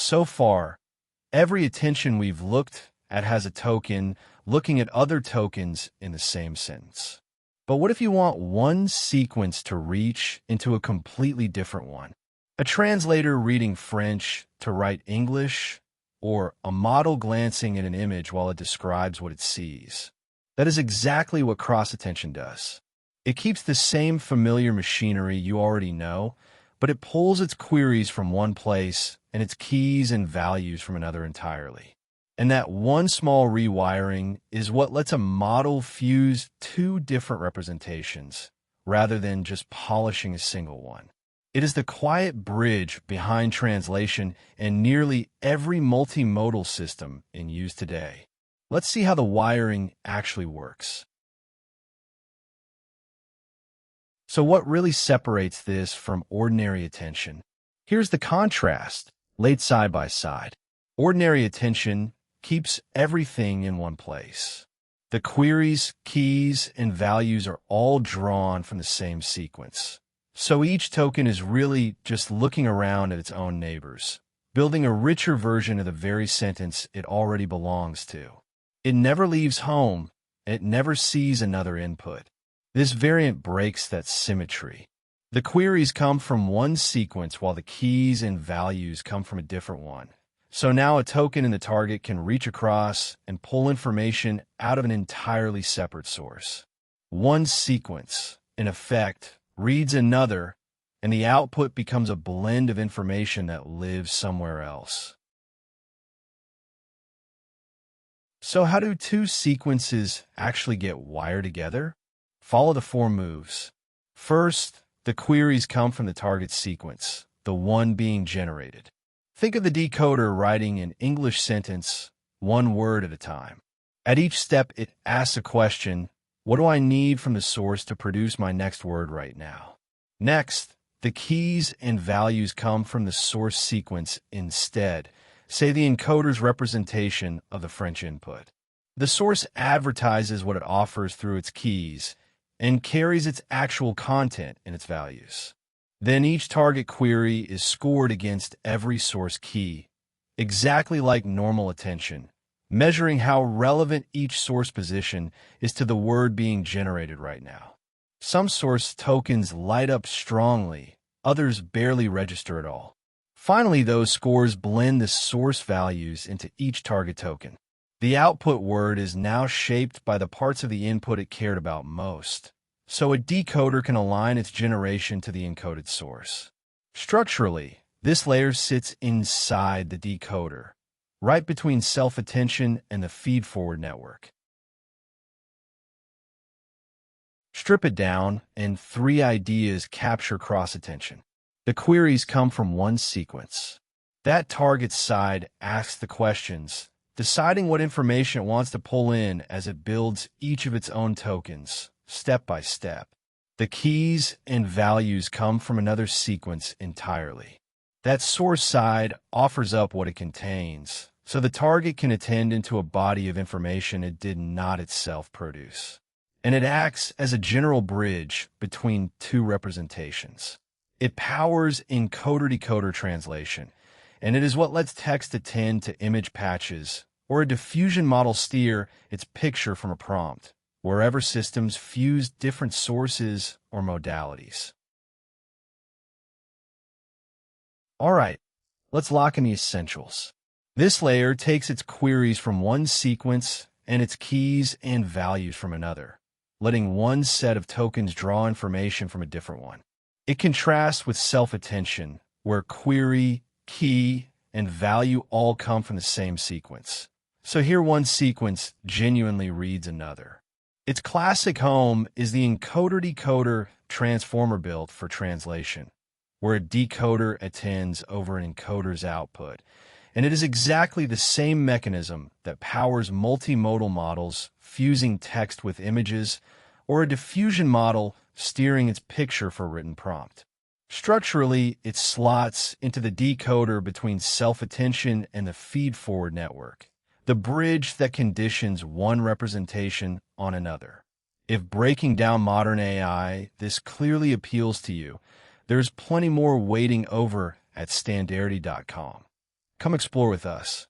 So far, every attention we've looked at has a token looking at other tokens in the same sentence. But what if you want one sequence to reach into a completely different one? A translator reading French to write English, or a model glancing at an image while it describes what it sees? That is exactly what cross-attention does. It keeps the same familiar machinery you already know, but it pulls its queries from one place and its keys and values from another entirely. And that one small rewiring is what lets a model fuse two different representations, rather than just polishing a single one. It is the quiet bridge behind translation and nearly every multimodal system in use today. Let's see how the wiring actually works. So what really separates this from ordinary attention? Here's the contrast, laid side by side. Ordinary attention keeps everything in one place. The queries, keys, and values are all drawn from the same sequence. So each token is really just looking around at its own neighbors, building a richer version of the very sentence it already belongs to. It never leaves home, and it never sees another input. This variant breaks that symmetry. The queries come from one sequence while the keys and values come from a different one. So now a token in the target can reach across and pull information out of an entirely separate source. One sequence, in effect, reads another, and the output becomes a blend of information that lives somewhere else. So how do two sequences actually get wired together? Follow the 4 moves. First, the queries come from the target sequence, the one being generated. Think of the decoder writing an English sentence, one word at a time. At each step, it asks a question: what do I need from the source to produce my next word right now? Next, the keys and values come from the source sequence instead, say the encoder's representation of the French input. The source advertises what it offers through its keys and carries its actual content in its values. Then each target query is scored against every source key, exactly like normal attention, measuring how relevant each source position is to the word being generated right now. Some source tokens light up strongly, others barely register at all. Finally, those scores blend the source values into each target token. The output word is now shaped by the parts of the input it cared about most, so a decoder can align its generation to the encoded source. Structurally, this layer sits inside the decoder, right between self-attention and the feed-forward network. Strip it down, and 3 ideas capture cross-attention. The queries come from one sequence. That target side asks the questions, deciding what information it wants to pull in as it builds each of its own tokens, step by step. The keys and values come from another sequence entirely. That source side offers up what it contains, so the target can attend into a body of information it did not itself produce. And it acts as a general bridge between two representations. It powers encoder-decoder translation, and it is what lets text attend to image patches or a diffusion model steer its picture from a prompt, wherever systems fuse different sources or modalities. All right, let's lock in the essentials. This layer takes its queries from one sequence and its keys and values from another, letting one set of tokens draw information from a different one. It contrasts with self-attention, where query, key, and value all come from the same sequence. So here one sequence genuinely reads another. Its classic home is the encoder-decoder transformer built for translation, where a decoder attends over an encoder's output. And it is exactly the same mechanism that powers multimodal models fusing text with images, or a diffusion model steering its picture for written prompt. Structurally, it slots into the decoder between self-attention and the feed-forward network, the bridge that conditions one representation on another. If breaking down modern AI, this clearly appeals to you, there's plenty more waiting over at standarity.com. Come explore with us.